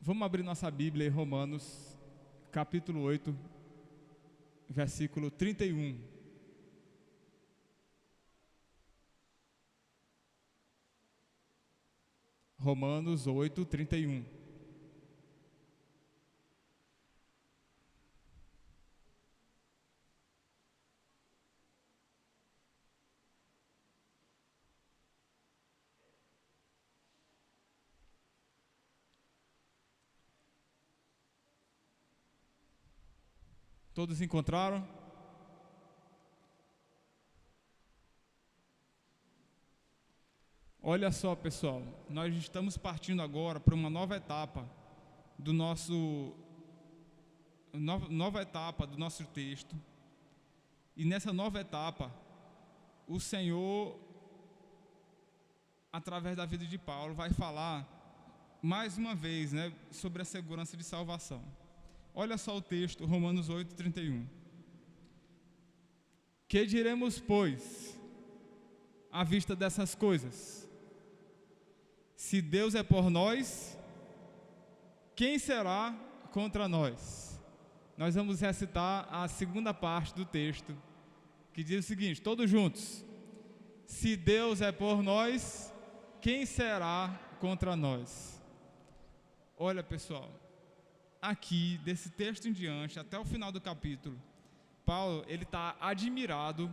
Vamos abrir nossa Bíblia em Romanos, capítulo 8, versículo 31. Romanos 8, 31. Todos encontraram? Olha só, pessoal, nós estamos partindo agora para uma nova etapa do nosso texto. E nessa nova etapa, o Senhor, através da vida de Paulo, vai falar mais uma vez, sobre a segurança de salvação. Olha só o texto, Romanos 8, 31. Que diremos, pois, à vista dessas coisas? Se Deus é por nós, quem será contra nós? Nós vamos recitar a segunda parte do texto, que diz o seguinte, todos juntos. Se Deus é por nós, quem será contra nós? Olha, pessoal, aqui, desse texto em diante, até o final do capítulo, Paulo, ele está admirado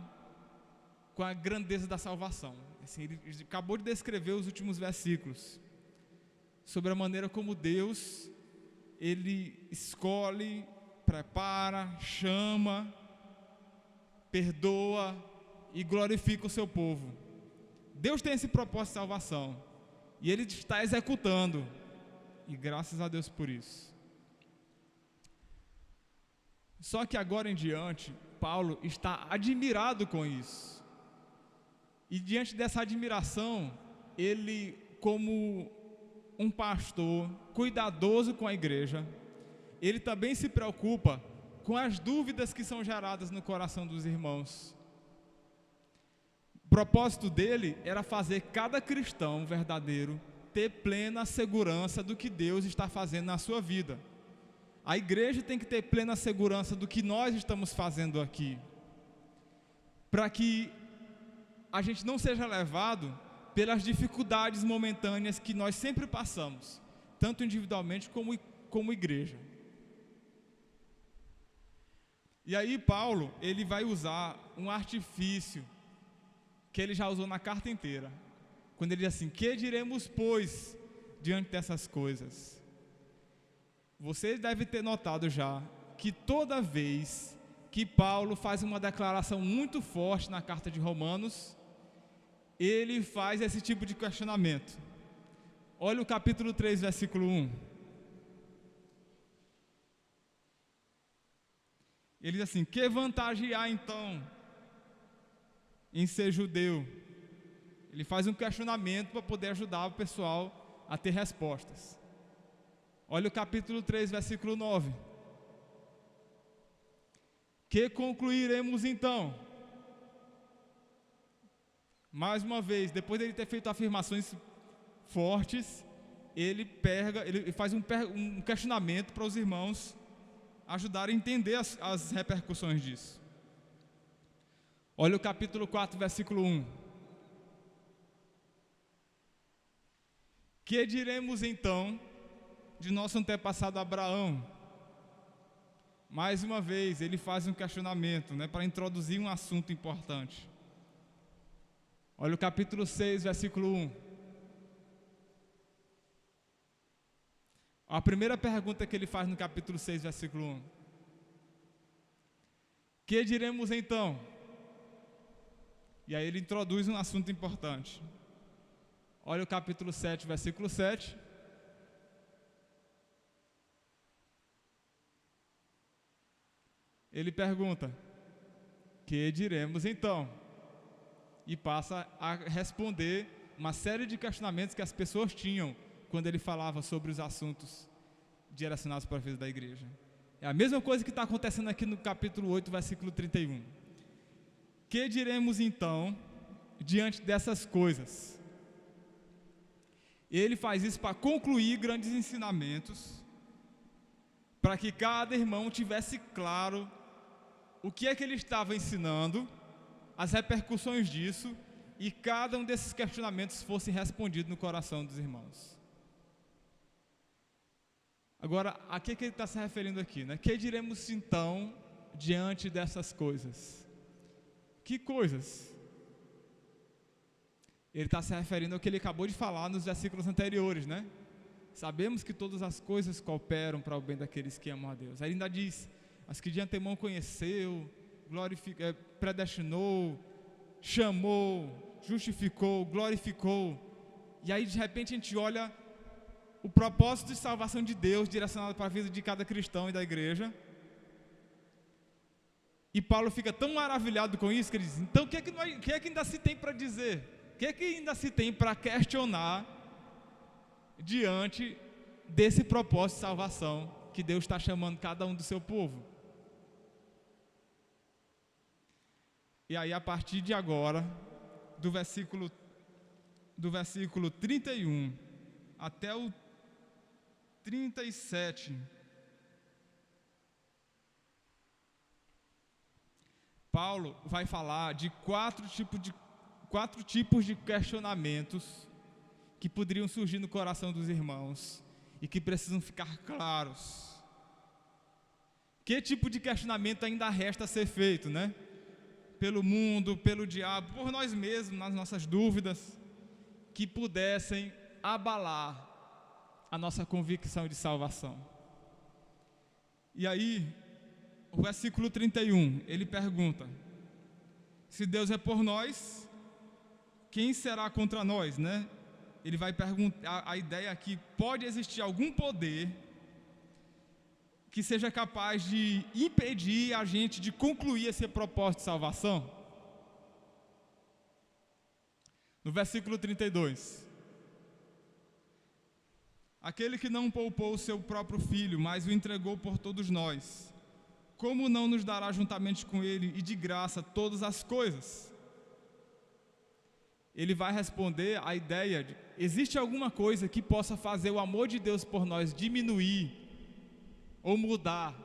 com a grandeza da salvação. Assim, ele acabou de descrever os últimos versículos, sobre a maneira como Deus, ele escolhe, prepara, chama, perdoa e glorifica o seu povo. Deus tem esse propósito de salvação, e ele está executando, e graças a Deus por isso. Só que agora em diante, Paulo está admirado com isso. E diante dessa admiração, ele, como um pastor cuidadoso com a igreja, ele também se preocupa com as dúvidas que são geradas no coração dos irmãos. O propósito dele era fazer cada cristão verdadeiro ter plena segurança do que Deus está fazendo na sua vida. A igreja tem que ter plena segurança do que nós estamos fazendo aqui, para que a gente não seja levado pelas dificuldades momentâneas que nós sempre passamos, tanto individualmente como igreja. E aí Paulo, ele vai usar um artifício que ele já usou na carta inteira, quando ele diz assim, que diremos, pois, diante dessas coisas? Você deve ter notado já que toda vez que Paulo faz uma declaração muito forte na carta de Romanos, ele faz esse tipo de questionamento. Olha o capítulo 3, versículo 1. Ele diz assim, que vantagem há então em ser judeu? Ele faz um questionamento para poder ajudar o pessoal a ter respostas. Olha o capítulo 3, versículo 9. Que concluiremos então? Mais uma vez, depois de ele ter feito afirmações fortes, ele faz um questionamento para os irmãos ajudarem a entender as repercussões disso. Olha o capítulo 4, versículo 1. Que diremos então de nosso antepassado Abraão? Mais uma vez, ele faz um questionamento, para introduzir um assunto importante. Olha o capítulo 6, versículo 1. A primeira pergunta que ele faz no capítulo 6, versículo 1. Que diremos então? E aí ele introduz um assunto importante. Olha o capítulo 7, versículo 7. Ele pergunta, que diremos então? E passa a responder uma série de questionamentos que as pessoas tinham quando ele falava sobre os assuntos direcionados para a vida da igreja. É a mesma coisa que está acontecendo aqui no capítulo 8, versículo 31. Que diremos então diante dessas coisas? Ele faz isso para concluir grandes ensinamentos para que cada irmão tivesse claro o que é que ele estava ensinando, as repercussões disso, e cada um desses questionamentos fosse respondido no coração dos irmãos. Agora, a que ele está se referindo aqui, né? Que diremos então diante dessas coisas? Que coisas? Ele está se referindo ao que ele acabou de falar nos versículos anteriores, né? Sabemos que todas as coisas cooperam para o bem daqueles que amam a Deus. Aí ele ainda diz: as que de antemão conheceu, predestinou, chamou, justificou, glorificou. E aí de repente a gente olha o propósito de salvação de Deus direcionado para a vida de cada cristão e da igreja. E Paulo fica tão maravilhado com isso que ele diz: então o que é que ainda se tem para dizer? O que é que ainda se tem para questionar diante desse propósito de salvação que Deus está chamando cada um do seu povo? E aí, a partir de agora, do versículo 31 até o 37, Paulo vai falar de quatro tipos de questionamentos que poderiam surgir no coração dos irmãos e que precisam ficar claros. Que tipo de questionamento ainda resta a ser feito, né? Pelo mundo, pelo diabo, por nós mesmos, nas nossas dúvidas, que pudessem abalar a nossa convicção de salvação. E aí, o versículo 31, ele pergunta: se Deus é por nós, quem será contra nós, né? Ele vai perguntar, a ideia aqui: pode existir algum poder que seja capaz de impedir a gente de concluir esse propósito de salvação? No versículo 32, aquele que não poupou o seu próprio filho, mas o entregou por todos nós, como não nos dará juntamente com ele e de graça todas as coisas? Ele vai responder a ideia de: existe alguma coisa que possa fazer o amor de Deus por nós diminuir ou mudar,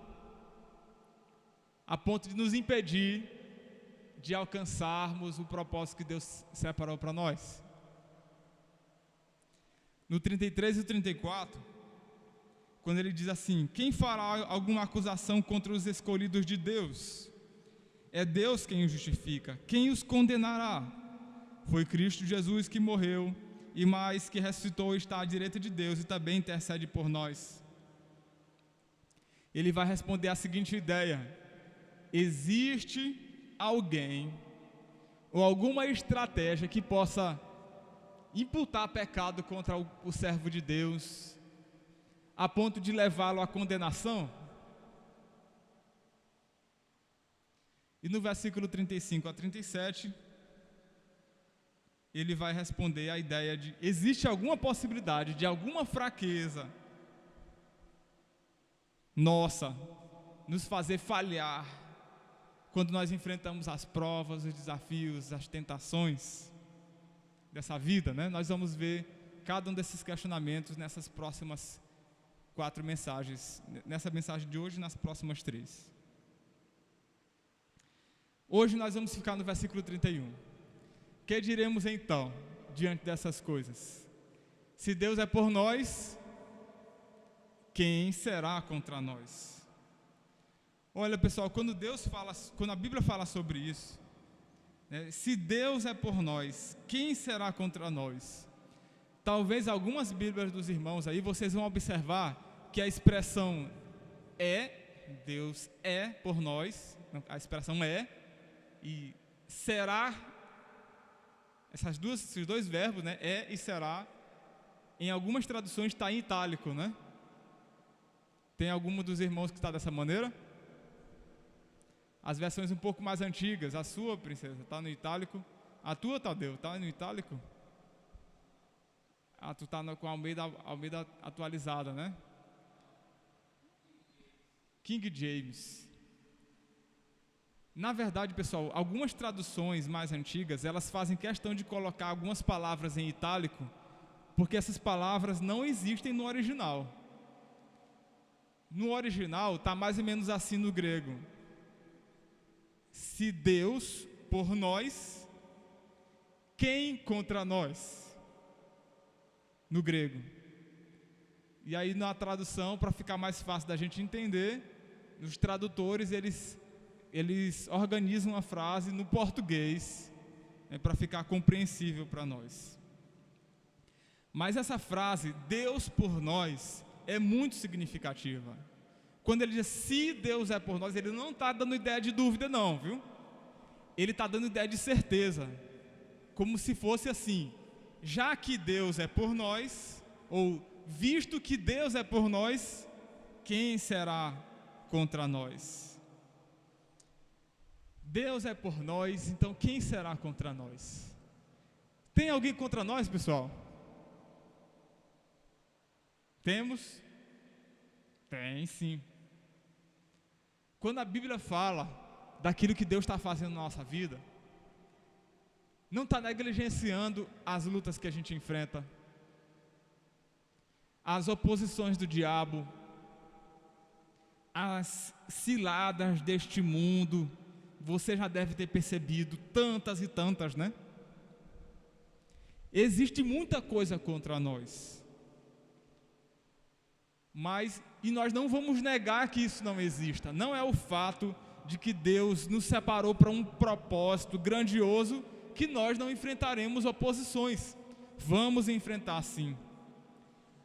a ponto de nos impedir de alcançarmos o propósito que Deus separou para nós? No 33 e 34, quando ele diz assim: quem fará alguma acusação contra os escolhidos de Deus? É Deus quem os justifica. Quem os condenará? Foi Cristo Jesus que morreu, e mais, que ressuscitou e está à direita de Deus e também intercede por nós. Ele vai responder a seguinte ideia: existe alguém ou alguma estratégia que possa imputar pecado contra o servo de Deus, a ponto de levá-lo à condenação? E no versículo 35 a 37, ele vai responder a ideia de: existe alguma possibilidade de alguma fraqueza nossa nos fazer falhar quando nós enfrentamos as provas, os desafios, as tentações dessa vida, né? Nós vamos ver cada um desses questionamentos nessas próximas 4 mensagens, nessa mensagem de hoje e nas próximas 3. Hoje nós vamos ficar no versículo 31. Que diremos então diante dessas coisas? Se Deus é por nós, quem será contra nós? Olha, pessoal, quando a Bíblia fala sobre isso, né, se Deus é por nós, quem será contra nós? Talvez algumas Bíblias dos irmãos aí vocês vão observar que a expressão Deus é por nós, a expressão e será, esses dois verbos, né, e será, em algumas traduções está em itálico, né? Tem algum dos irmãos que está dessa maneira? As versões um pouco mais antigas, a sua, princesa, está no itálico. A tua, Tadeu, está no itálico? Tu está com a Almeida atualizada, né? King James. Na verdade, pessoal, algumas traduções mais antigas, elas fazem questão de colocar algumas palavras em itálico, porque essas palavras não existem no original. No original está mais ou menos assim no grego: se Deus por nós, quem contra nós? No grego. E aí na tradução, para ficar mais fácil da gente entender, os tradutores eles organizam a frase no português, para ficar compreensível para nós. Mas essa frase, Deus por nós, é muito significativa. Quando ele diz se Deus é por nós, ele não está dando ideia de dúvida não, viu? Ele está dando ideia de certeza, como se fosse assim: já que Deus é por nós, ou visto que Deus é por nós, quem será contra nós? Deus é por nós, então quem será contra nós? Tem alguém contra nós, pessoal? Temos? Tem sim. Quando a Bíblia fala daquilo que Deus está fazendo na nossa vida, não está negligenciando as lutas que a gente enfrenta, as oposições do diabo, as ciladas deste mundo. Você já deve ter percebido tantas e tantas, né? Existe muita coisa contra nós, e nós não vamos negar que isso não exista. Não é o fato de que Deus nos separou para um propósito grandioso que nós não enfrentaremos oposições. Vamos enfrentar sim.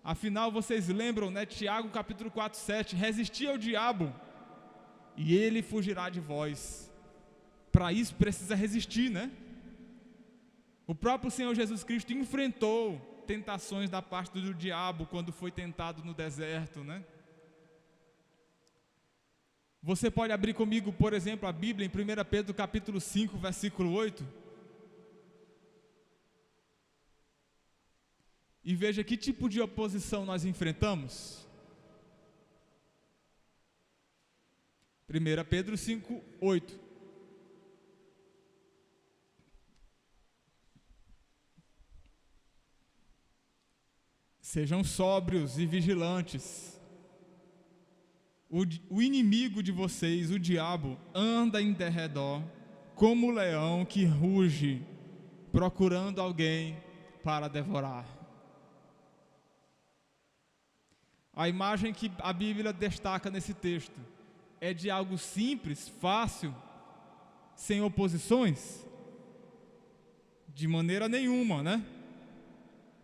Afinal, vocês lembram, né? Tiago capítulo 4:7, resisti ao diabo e ele fugirá de vós. Para isso precisa resistir, né? O próprio Senhor Jesus Cristo enfrentou tentações da parte do diabo quando foi tentado no deserto, né? Você pode abrir comigo, por exemplo, a Bíblia em 1 Pedro capítulo 5, versículo 8. E veja que tipo de oposição nós enfrentamos. 1 Pedro 5, 8. Sejam sóbrios e vigilantes. O inimigo de vocês, o diabo, anda em derredor como o leão que ruge, procurando alguém para devorar. A imagem que a Bíblia destaca nesse texto é de algo simples, fácil, sem oposições? De maneira nenhuma, né?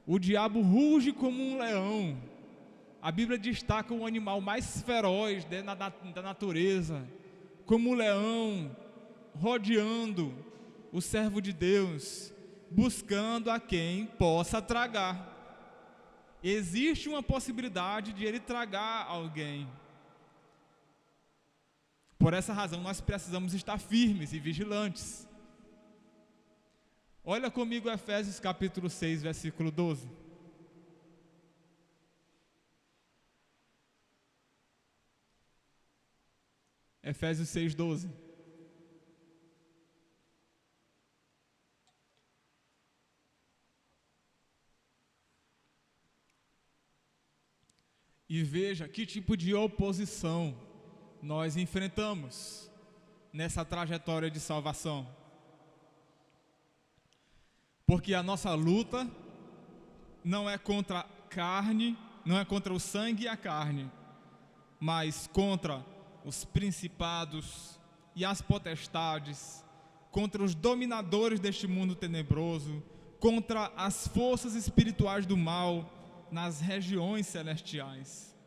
O diabo ruge como um leão. A Bíblia destaca o animal mais feroz da natureza, como um leão, rodeando o servo de Deus, buscando a quem possa tragar. Existe uma possibilidade de ele tragar alguém. Por essa razão, nós precisamos estar firmes e vigilantes. Olha comigo Efésios capítulo 6, versículo 12. Efésios 6, 12. E veja que tipo de oposição nós enfrentamos nessa trajetória de salvação. Porque a nossa luta não é contra a carne, não é contra o sangue e a carne, mas contra os principados e as potestades, contra os dominadores deste mundo tenebroso, contra as forças espirituais do mal nas regiões celestiais.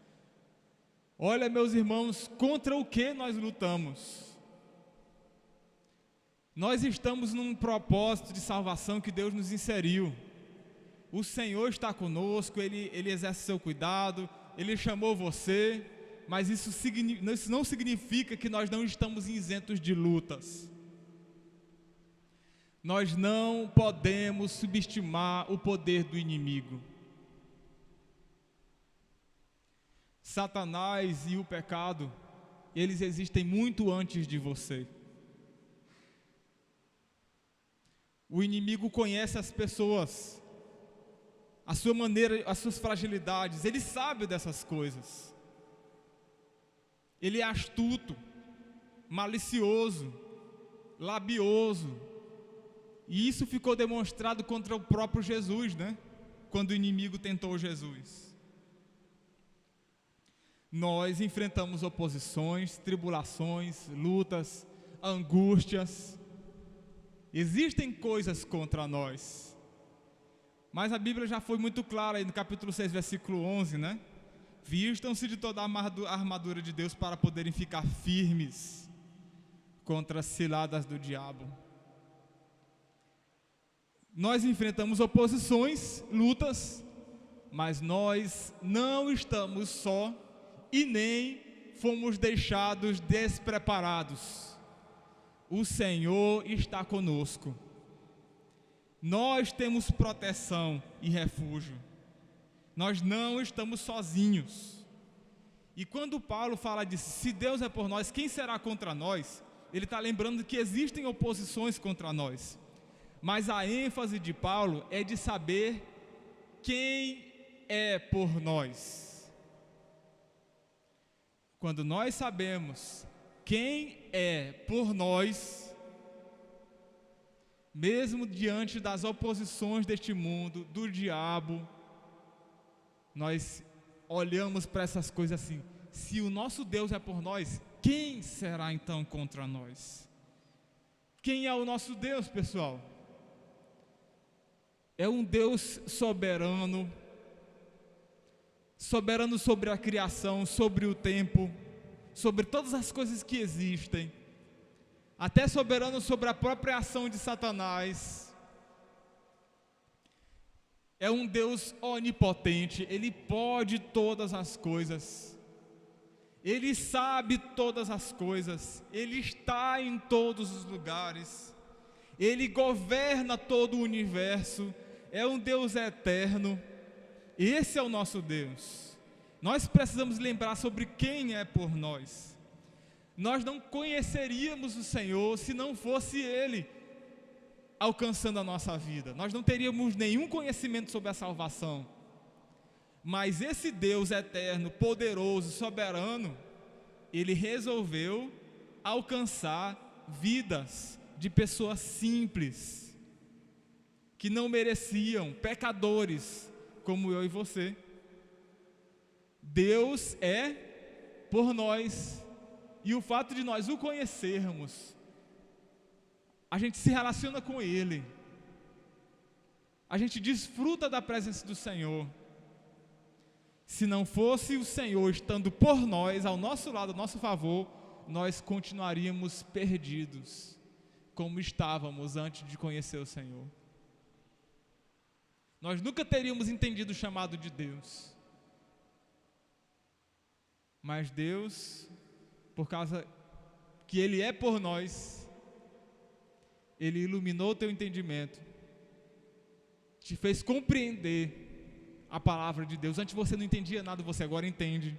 Olha, meus irmãos, contra o que nós lutamos? Nós estamos num propósito de salvação que Deus nos inseriu. O Senhor está conosco, Ele exerce seu cuidado, Ele chamou você, mas isso não significa que nós não estamos isentos de lutas. Nós não podemos subestimar o poder do inimigo. Satanás e o pecado, eles existem muito antes de você. O inimigo conhece as pessoas, a sua maneira, as suas fragilidades, ele sabe dessas coisas. ele é astuto, malicioso, labioso. E isso ficou demonstrado contra o próprio Jesus, né? Quando o inimigo tentou Jesus. Nós enfrentamos oposições, tribulações, lutas, angústias. Existem coisas contra nós. Mas a Bíblia já foi muito clara aí no capítulo 6, versículo 11, né? Vistam-se de toda a armadura de Deus para poderem ficar firmes contra as ciladas do diabo. Nós enfrentamos oposições, lutas, mas nós não estamos só e nem fomos deixados despreparados. O Senhor está conosco. Nós temos proteção e refúgio. Nós não estamos sozinhos. E quando Paulo fala disso, se Deus é por nós, quem será contra nós? Ele está lembrando que existem oposições contra nós. Mas a ênfase de Paulo é de saber quem é por nós. Quando nós sabemos quem é por nós, mesmo diante das oposições deste mundo, do diabo, nós olhamos para essas coisas assim: se o nosso Deus é por nós, quem será então contra nós? Quem é o nosso Deus, pessoal? É um Deus soberano, soberano sobre a criação, sobre o tempo, sobre todas as coisas que existem, até soberano sobre a própria ação de Satanás. É um Deus onipotente, Ele pode todas as coisas, Ele sabe todas as coisas, Ele está em todos os lugares, Ele governa todo o universo, é um Deus eterno. Esse é o nosso Deus. Nós precisamos lembrar sobre quem é por nós. Nós não conheceríamos o Senhor se não fosse Ele alcançando a nossa vida. Nós não teríamos nenhum conhecimento sobre a salvação. Mas esse Deus eterno, poderoso, soberano, Ele resolveu alcançar vidas de pessoas simples, que não mereciam, pecadores como eu e você. Deus é por nós, e o fato de nós o conhecermos, a gente se relaciona com Ele, a gente desfruta da presença do Senhor. Se não fosse o Senhor estando por nós, ao nosso lado, ao nosso favor, nós continuaríamos perdidos, como estávamos antes de conhecer o Senhor. Nós nunca teríamos entendido o chamado de Deus. Mas Deus, por causa que Ele é por nós, Ele iluminou o teu entendimento, te fez compreender a palavra de Deus. Antes você não entendia nada, você agora entende.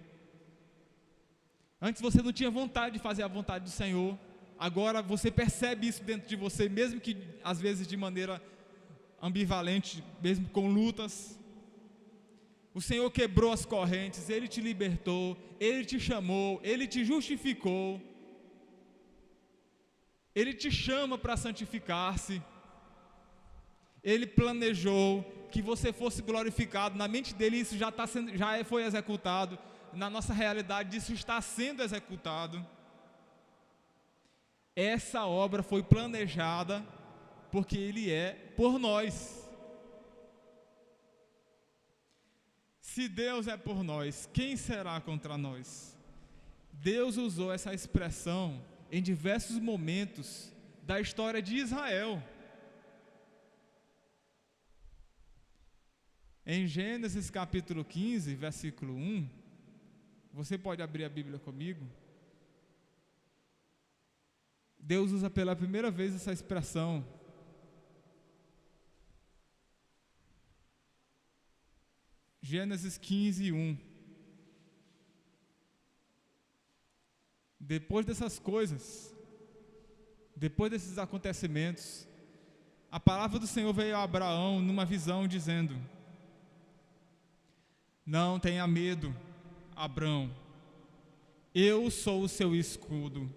Antes você não tinha vontade de fazer a vontade do Senhor, agora você percebe isso dentro de você, mesmo que às vezes de maneira ambivalente, mesmo com lutas. O Senhor quebrou as correntes, Ele te libertou, Ele te chamou, Ele te justificou, Ele te chama para santificar-se, Ele planejou que você fosse glorificado. Na mente dele isso foi executado, na nossa realidade isso está sendo executado. Essa obra foi planejada porque Ele é por nós. Se Deus é por nós, quem será contra nós? Deus usou essa expressão em diversos momentos da história de Israel. Em Gênesis capítulo 15, versículo 1, você pode abrir a Bíblia comigo? Deus usa pela primeira vez essa expressão. Gênesis 15, 1. Depois dessas coisas, depois desses acontecimentos, a palavra do Senhor veio a Abraão numa visão dizendo: não tenha medo, Abrão, Eu sou o seu escudo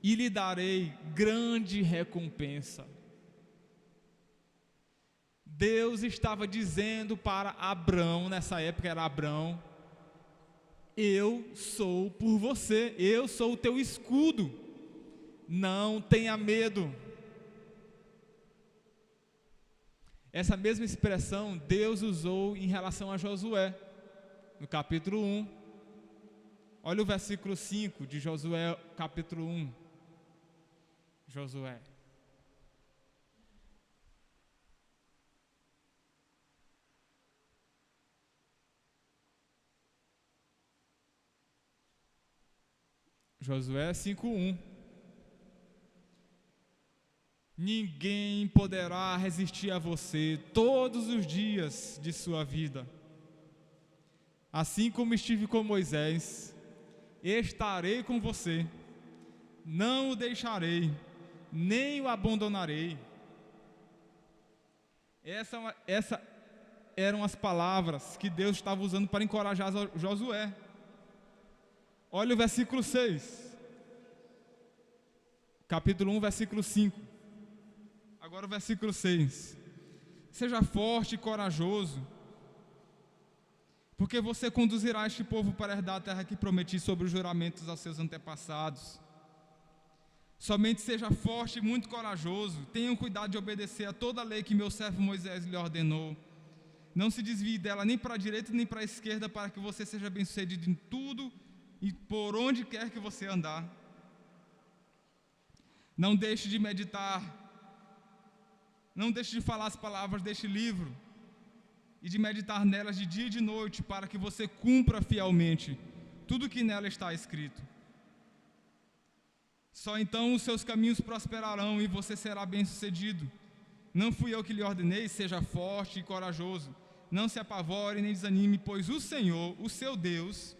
e lhe darei grande recompensa. Deus estava dizendo para Abrão, nessa época era Abrão: eu sou por você, eu sou o teu escudo, não tenha medo. Essa mesma expressão Deus usou em relação a Josué, no capítulo 1. Olha o versículo 5 de Josué, capítulo 1. Josué. Josué 5:1. Ninguém poderá resistir a você todos os dias de sua vida. Assim como estive com Moisés, estarei com você. Não o deixarei, nem o abandonarei. Essas eram as palavras que Deus estava usando para encorajar Josué. Olha o versículo 6. Capítulo 1, versículo 5. Agora o versículo 6. Seja forte e corajoso, porque você conduzirá este povo para herdar a terra que prometi sobre os juramentos aos seus antepassados. Somente seja forte e muito corajoso. Tenham cuidado de obedecer a toda a lei que meu servo Moisés lhe ordenou. Não se desvie dela nem para a direita nem para a esquerda, para que você seja bem-sucedido em tudo e por onde quer que você andar. Não deixe de meditar, não deixe de falar as palavras deste livro e de meditar nelas de dia e de noite, para que você cumpra fielmente tudo que nela está escrito. Só então os seus caminhos prosperarão e você será bem-sucedido. Não fui eu que lhe ordenei, seja forte e corajoso. Não se apavore nem desanime, pois o Senhor, o seu Deus,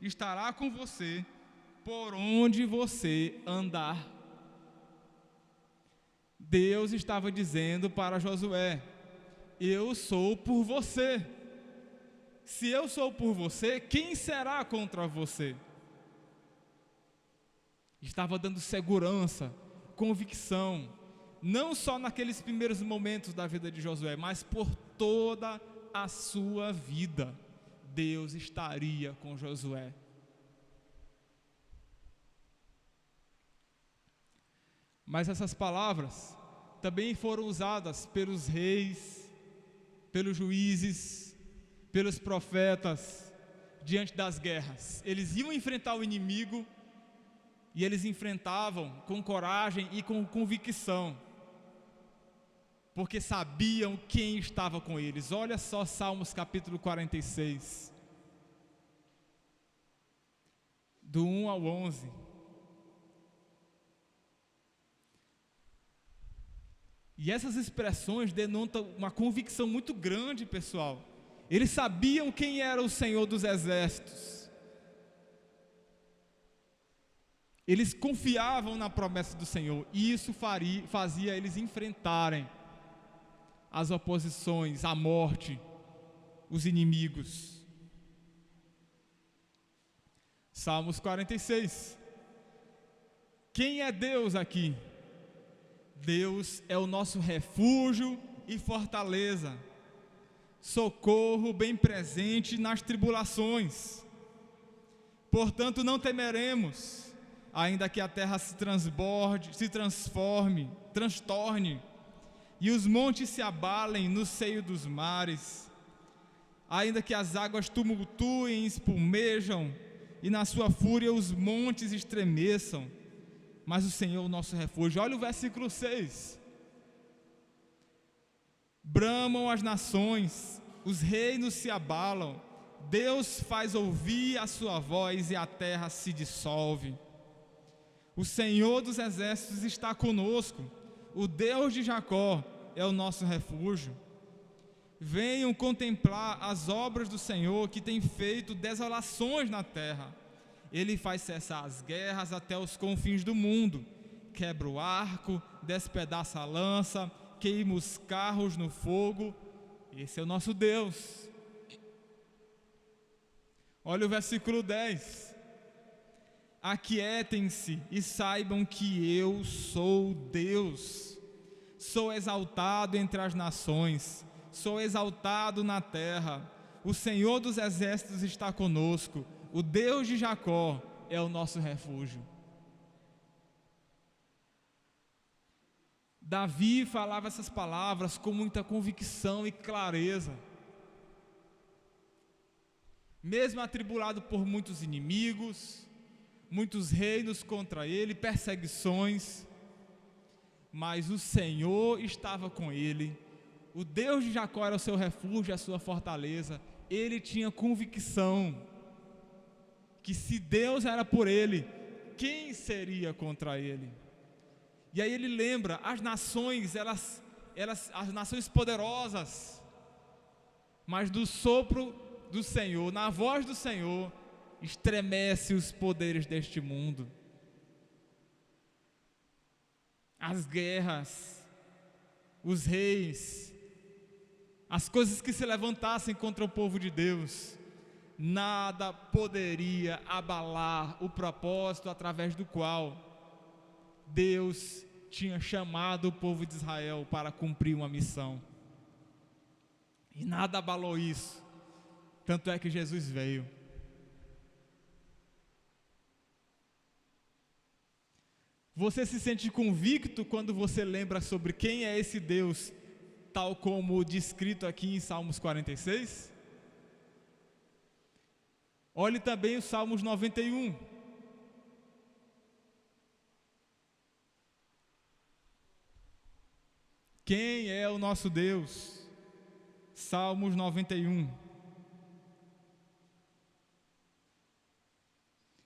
estará com você por onde você andar. Deus estava dizendo para Josué: eu sou por você. Se eu sou por você, quem será contra você? Estava dando segurança, convicção, não só naqueles primeiros momentos da vida de Josué, mas por toda a sua vida. Deus estaria com Josué. Mas essas palavras também foram usadas pelos reis, pelos juízes, pelos profetas, diante das guerras. Eles iam enfrentar o inimigo e eles enfrentavam com coragem e com convicção, porque sabiam quem estava com eles. Olha só Salmos capítulo 46, do 1 ao 11. E essas expressões denotam uma convicção muito grande, pessoal. Eles sabiam quem era o Senhor dos Exércitos. Eles confiavam na promessa do Senhor, e isso fazia eles enfrentarem as oposições, a morte, os inimigos. Salmos 46. Quem é Deus aqui? Deus é o nosso refúgio e fortaleza, socorro bem presente nas tribulações. Portanto, não temeremos, ainda que a terra se transtorne, e os montes se abalem no seio dos mares, ainda que as águas tumultuem e espumejam, e na sua fúria os montes estremeçam, mas o Senhor é o nosso refúgio. Olha o versículo 6. Bramam as nações, os reinos se abalam, Deus faz ouvir a sua voz e a terra se dissolve. O Senhor dos exércitos está conosco, o Deus de Jacó é o nosso refúgio. Venham contemplar as obras do Senhor, que tem feito desolações na terra. Ele faz cessar as guerras até os confins do mundo, quebra o arco, despedaça a lança, queima os carros no fogo. Esse é o nosso Deus. Olha o versículo 10. Aquietem-se e saibam que eu sou Deus. Sou exaltado entre as nações, sou exaltado na terra. O Senhor dos exércitos está conosco, o Deus de Jacó é o nosso refúgio. Davi falava essas palavras com muita convicção e clareza. Mesmo atribulado por muitos inimigos, muitos reinos contra ele, perseguições, mas o Senhor estava com ele. O Deus de Jacó era o seu refúgio, a sua fortaleza. Ele tinha convicção que se Deus era por ele, quem seria contra ele? E aí ele lembra, as nações, as nações poderosas, mas do sopro do Senhor, na voz do Senhor, estremece os poderes deste mundo. As guerras, os reis, as coisas que se levantassem contra o povo de Deus, nada poderia abalar o propósito através do qual Deus tinha chamado o povo de Israel para cumprir uma missão. E nada abalou isso. Tanto é que Jesus veio. Você se sente convicto quando você lembra sobre quem é esse Deus, tal como descrito aqui em Salmos 46? Olhe também os Salmos 91. Quem é o nosso Deus? Salmos 91.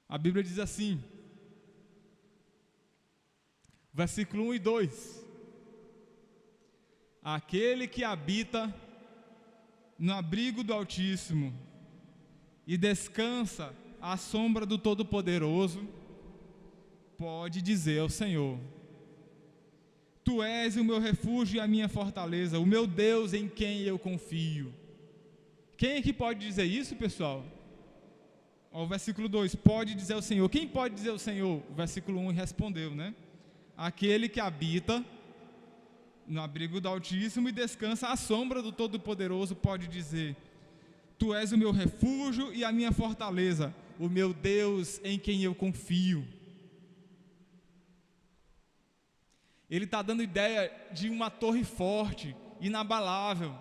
A Bíblia diz assim, versículo 1 e 2: Aquele que habita no abrigo do Altíssimo e descansa à sombra do Todo-Poderoso, pode dizer ao Senhor: Tu és o meu refúgio e a minha fortaleza, o meu Deus em quem eu confio. Quem é que pode dizer isso, pessoal? O versículo 2, pode dizer ao Senhor. Quem pode dizer ao Senhor? O versículo 1 respondeu, né? Aquele que habita no abrigo do Altíssimo e descansa à sombra do Todo-Poderoso pode dizer: Tu és o meu refúgio e a minha fortaleza, o meu Deus em quem eu confio. Ele está dando ideia de uma torre forte, inabalável.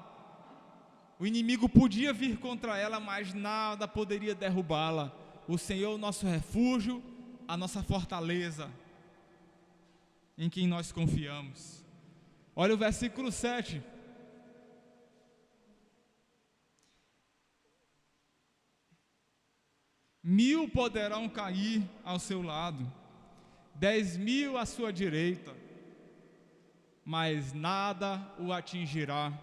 O inimigo podia vir contra ela, mas nada poderia derrubá-la. O Senhor é o nosso refúgio, a nossa fortaleza, em quem nós confiamos. Olha o versículo 7. Mil poderão cair ao seu lado, 10.000 à sua direita, mas nada o atingirá.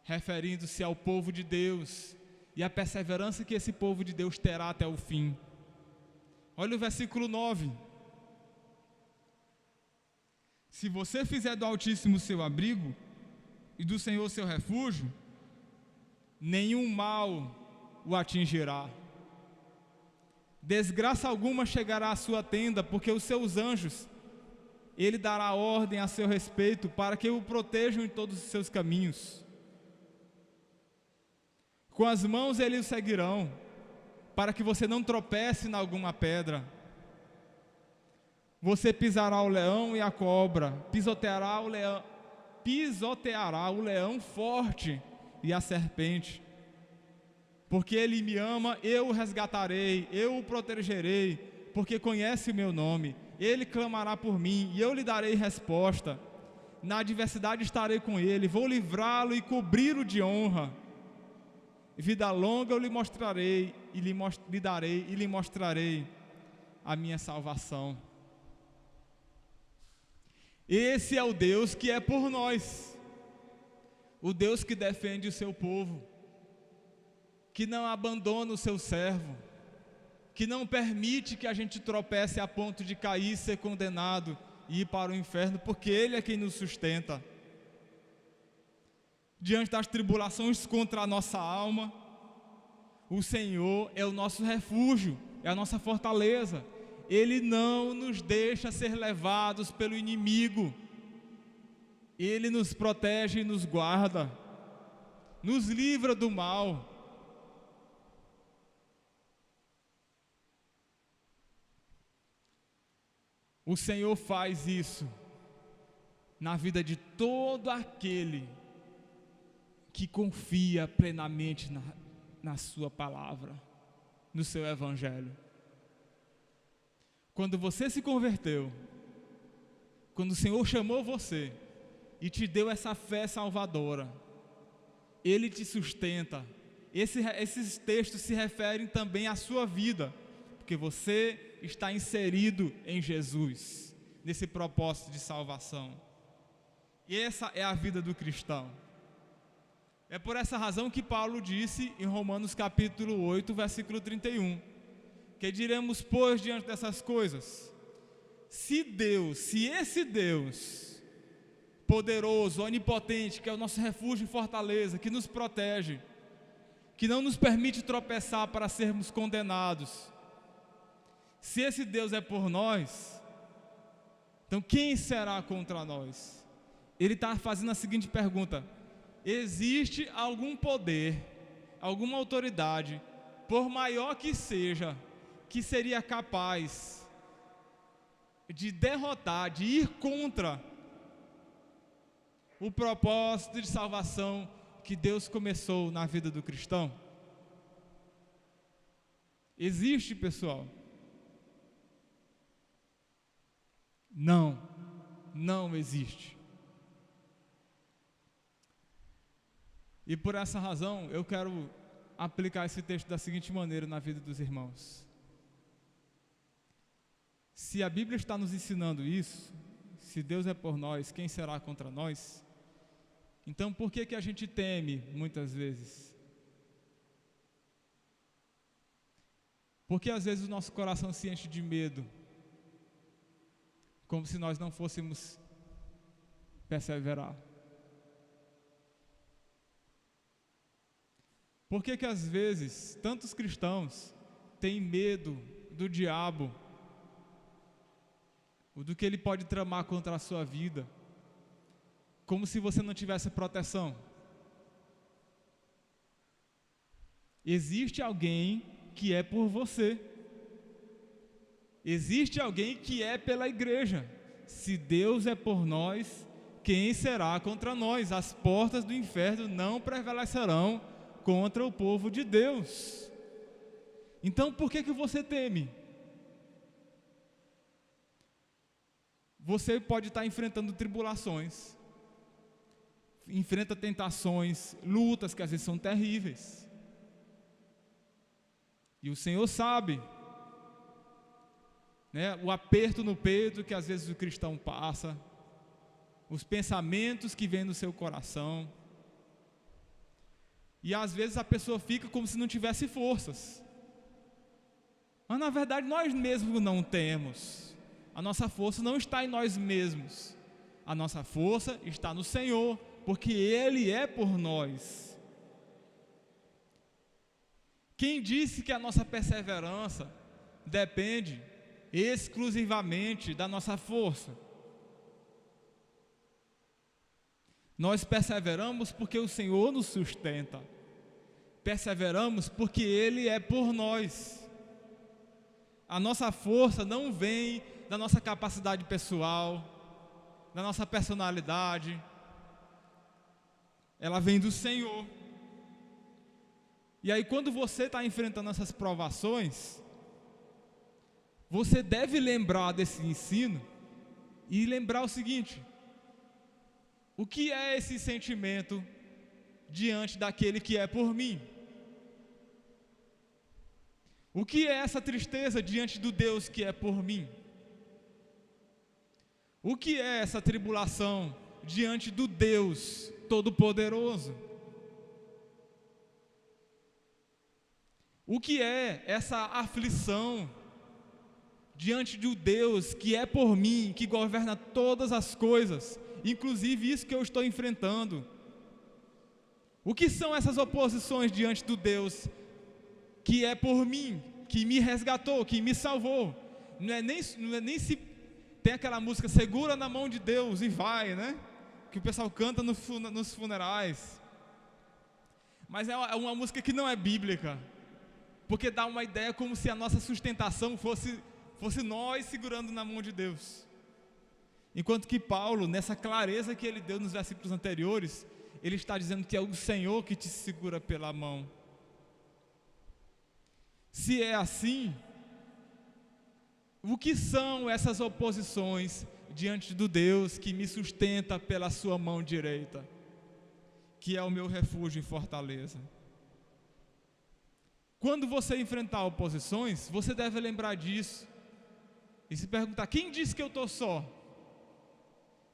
Referindo-se ao povo de Deus e à perseverança que esse povo de Deus terá até o fim. Olha o versículo 9. Se você fizer do Altíssimo seu abrigo e do Senhor seu refúgio, nenhum mal o atingirá. Desgraça alguma chegará à sua tenda, porque os seus anjos, Ele dará ordem a seu respeito, para que o protejam em todos os seus caminhos. Com as mãos Ele o seguirão, para que você não tropece em alguma pedra. Você pisará o leão e a cobra, pisoteará o leão forte e a serpente. Porque Ele me ama, eu o resgatarei, eu o protegerei, porque conhece o meu nome. Ele clamará por mim e eu lhe darei resposta. Na adversidade estarei com ele, vou livrá-lo e cobri-lo de honra. Vida longa eu lhe mostrarei, e lhe darei e lhe mostrarei a minha salvação. Esse é o Deus que é por nós, o Deus que defende o seu povo, que não abandona o seu servo, que não permite que a gente tropece a ponto de cair, ser condenado e ir para o inferno, porque Ele é quem nos sustenta. Diante das tribulações contra a nossa alma, o Senhor é o nosso refúgio, é a nossa fortaleza. Ele não nos deixa ser levados pelo inimigo. Ele nos protege e nos guarda, nos livra do mal. O Senhor faz isso na vida de todo aquele que confia plenamente na sua palavra, no seu evangelho. Quando você se converteu, quando o Senhor chamou você e te deu essa fé salvadora, Ele te sustenta. Esses textos se referem também à sua vida, porque você está inserido em Jesus, nesse propósito de salvação. E essa é a vida do cristão. É por essa razão que Paulo disse em Romanos capítulo 8, versículo 31, que diremos, pois, diante dessas coisas? Se esse Deus poderoso, onipotente, que é o nosso refúgio e fortaleza, que nos protege, que não nos permite tropeçar para sermos condenados, se esse Deus é por nós, então quem será contra nós? Ele está fazendo a seguinte pergunta: existe algum poder, alguma autoridade, por maior que seja, que seria capaz de derrotar, de ir contra o propósito de salvação que Deus começou na vida do cristão? Existe, pessoal? Não existe. E por essa razão, eu quero aplicar esse texto da seguinte maneira na vida dos irmãos. Se a Bíblia está nos ensinando isso, se Deus é por nós, quem será contra nós? Então por que a gente teme muitas vezes? Porque às vezes o nosso coração se enche de medo, como se nós não fôssemos perseverar. Por que às vezes tantos cristãos têm medo do diabo, do que ele pode tramar contra a sua vida, como se você não tivesse proteção? Existe alguém que é por você. Existe alguém que é pela igreja. Se Deus é por nós, quem será contra nós? As portas do inferno não prevalecerão contra o povo de Deus. Então por que você teme? Você pode estar enfrentando tribulações, enfrenta tentações, lutas que às vezes são terríveis. E o Senhor sabe, né, o aperto no peito que às vezes o cristão passa, os pensamentos que vêm no seu coração. E às vezes a pessoa fica como se não tivesse forças. Mas na verdade nós mesmos não temos. A nossa força não está em nós mesmos. A nossa força está no Senhor, porque Ele é por nós. Quem disse que a nossa perseverança depende exclusivamente da nossa força? Nós perseveramos porque o Senhor nos sustenta. Perseveramos porque Ele é por nós. A nossa força não vem da nossa capacidade pessoal, da nossa personalidade. Ela vem do Senhor. E aí quando você está enfrentando essas provações, você deve lembrar desse ensino e lembrar o seguinte: o que é esse sentimento diante daquele que é por mim? O que é essa tristeza diante do Deus que é por mim? O que é essa tribulação diante do Deus Todo-Poderoso? O que é essa aflição diante do Deus que é por mim, que governa todas as coisas, inclusive isso que eu estou enfrentando? O que são essas oposições diante do Deus que é por mim, que me resgatou, que me salvou. Não é nem se tem aquela música segura na mão de Deus e vai, né? Que o pessoal canta nos funerais. Mas é uma música que não é bíblica, porque dá uma ideia como se a nossa sustentação fosse nós segurando na mão de Deus. Enquanto que Paulo, nessa clareza que ele deu nos versículos anteriores, ele está dizendo que é o Senhor que te segura pela mão. Se é assim, o que são essas oposições diante do Deus que me sustenta pela sua mão direita, que é o meu refúgio e fortaleza? Quando você enfrentar oposições, você deve lembrar disso e se perguntar: quem disse que eu estou só?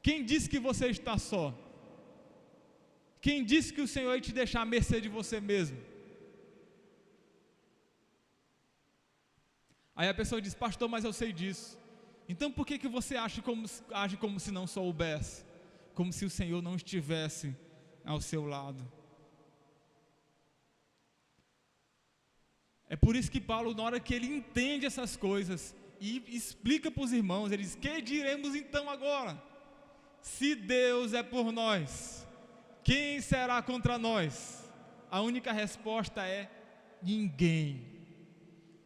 Quem disse que você está só? Quem disse que o Senhor ia te deixar à mercê de você mesmo? Aí a pessoa diz: pastor, mas eu sei disso. Então por que você age como se não soubesse? Como se o Senhor não estivesse ao seu lado? É por isso que Paulo, na hora que ele entende essas coisas e explica para os irmãos, ele diz: que diremos então agora? Se Deus é por nós, quem será contra nós? A única resposta é: ninguém.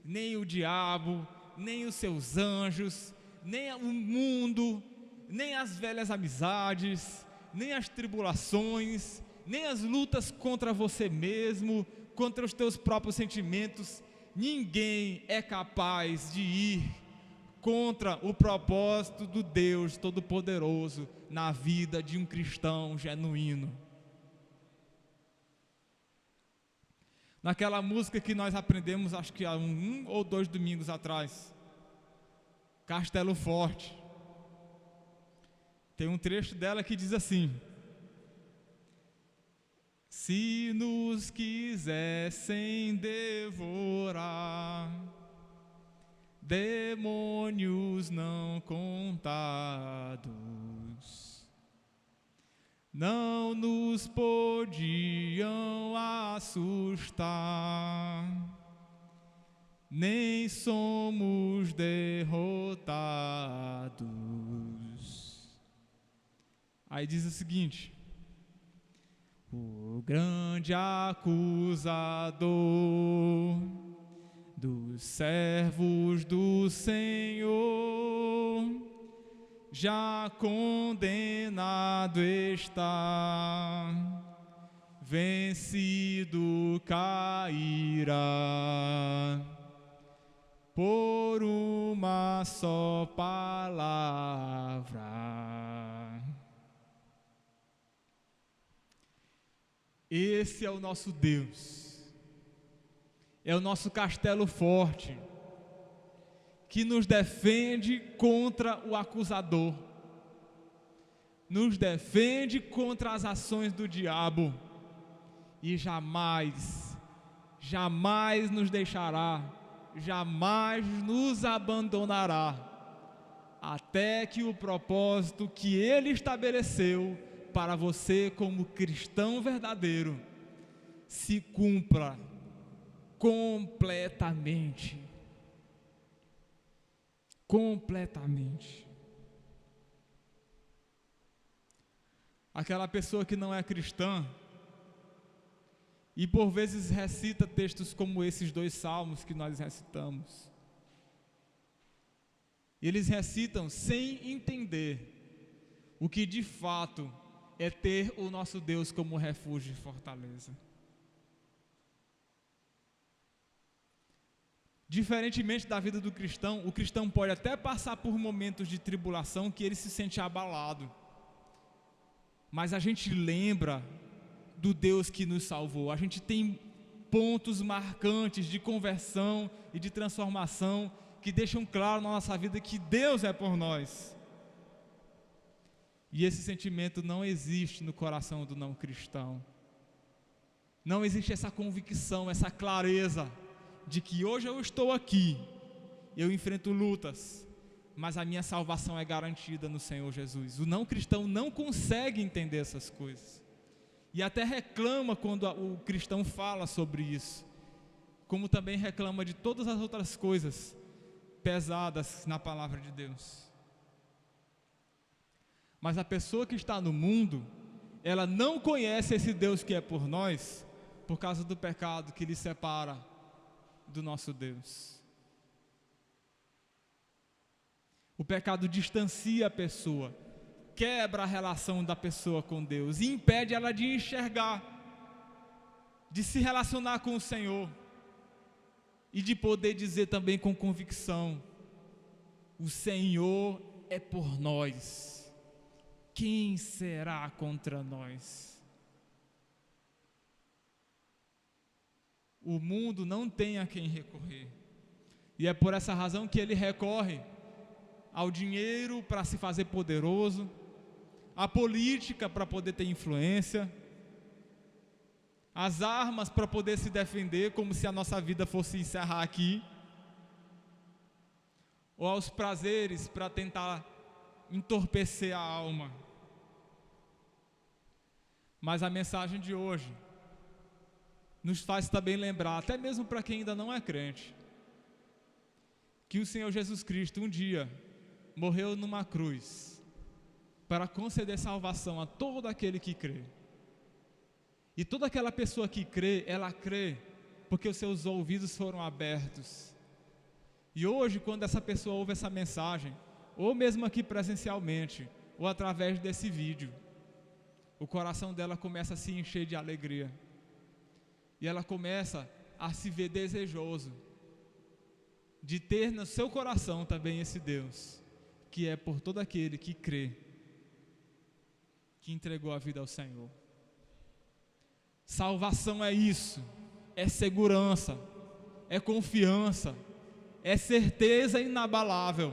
Nem o diabo, nem os seus anjos, nem o mundo, nem as velhas amizades, nem as tribulações, nem as lutas contra você mesmo, contra os teus próprios sentimentos. Ninguém é capaz de ir contra o propósito do Deus Todo-Poderoso na vida de um cristão genuíno. Naquela música que nós aprendemos, acho que há um ou 2 domingos atrás, Castelo Forte, tem um trecho dela que diz assim: se nos quisessem devorar, demônios não contados, não nos podiam assustar, nem somos derrotados. Aí diz o seguinte: o grande acusador dos servos do Senhor já condenado está, vencido cairá por uma só palavra. Esse é o nosso Deus, é o nosso castelo forte, que nos defende contra o acusador, nos defende contra as ações do diabo e jamais nos deixará, jamais nos abandonará, até que o propósito que Ele estabeleceu para você como cristão verdadeiro se cumpra completamente. Aquela pessoa que não é cristã e por vezes recita textos como esses 2 salmos que nós recitamos, eles recitam sem entender o que de fato é ter o nosso Deus como refúgio e fortaleza. Diferentemente da vida do cristão, o cristão pode até passar por momentos de tribulação que ele se sente abalado, mas a gente lembra do Deus que nos salvou. A gente tem pontos marcantes de conversão e de transformação que deixam claro na nossa vida que Deus é por nós. E esse sentimento não existe no coração do não cristão. Não existe essa convicção, essa clareza de que hoje eu estou aqui, eu enfrento lutas, mas a minha salvação é garantida no Senhor Jesus. O não cristão não consegue entender essas coisas, e até reclama quando o cristão fala sobre isso, como também reclama de todas as outras coisas pesadas na palavra de Deus. Mas a pessoa que está no mundo, ela não conhece esse Deus que é por nós, por causa do pecado que lhe separa do nosso Deus. O pecado distancia a pessoa, quebra a relação da pessoa com Deus e impede ela de enxergar, de se relacionar com o Senhor e de poder dizer também com convicção: o Senhor é por nós, quem será contra nós? O mundo não tem a quem recorrer, e é por essa razão que ele recorre ao dinheiro para se fazer poderoso, à política para poder ter influência, às armas para poder se defender, como se a nossa vida fosse encerrar aqui, ou aos prazeres para tentar entorpecer a alma. Mas a mensagem de hoje nos faz também lembrar, até mesmo para quem ainda não é crente, que o Senhor Jesus Cristo um dia morreu numa cruz para conceder salvação a todo aquele que crê. E toda aquela pessoa que crê, ela crê porque os seus ouvidos foram abertos. E hoje, quando essa pessoa ouve essa mensagem, ou mesmo aqui presencialmente, ou através desse vídeo, o coração dela começa a se encher de alegria. E ela começa a se ver desejoso de ter no seu coração também esse Deus, que é por todo aquele que crê, que entregou a vida ao Senhor. Salvação é isso, é segurança, é confiança, é certeza inabalável,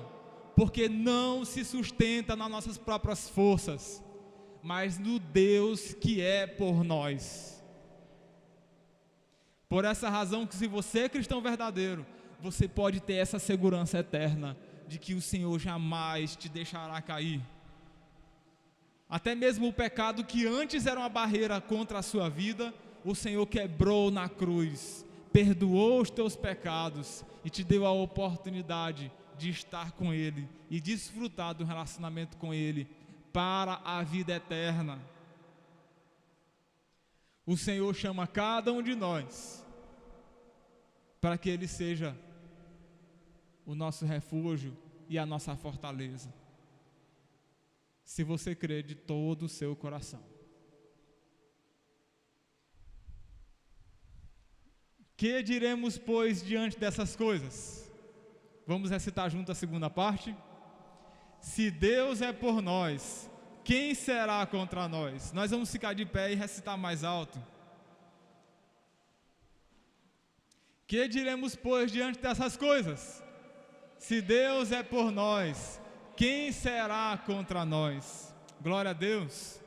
porque não se sustenta nas nossas próprias forças, mas no Deus que é por nós. Por essa razão que, se você é cristão verdadeiro, você pode ter essa segurança eterna de que o Senhor jamais te deixará cair. Até mesmo o pecado que antes era uma barreira contra a sua vida, o Senhor quebrou na cruz, perdoou os teus pecados e te deu a oportunidade de estar com Ele e desfrutar do relacionamento com Ele para a vida eterna. O Senhor chama cada um de nós para que Ele seja o nosso refúgio e a nossa fortaleza, se você crer de todo o seu coração. Que diremos, pois, diante dessas coisas? Vamos recitar junto a segunda parte? Se Deus é por nós, quem será contra nós? Nós vamos ficar de pé e recitar mais alto. Que diremos, pois, diante dessas coisas? Se Deus é por nós, quem será contra nós? Glória a Deus.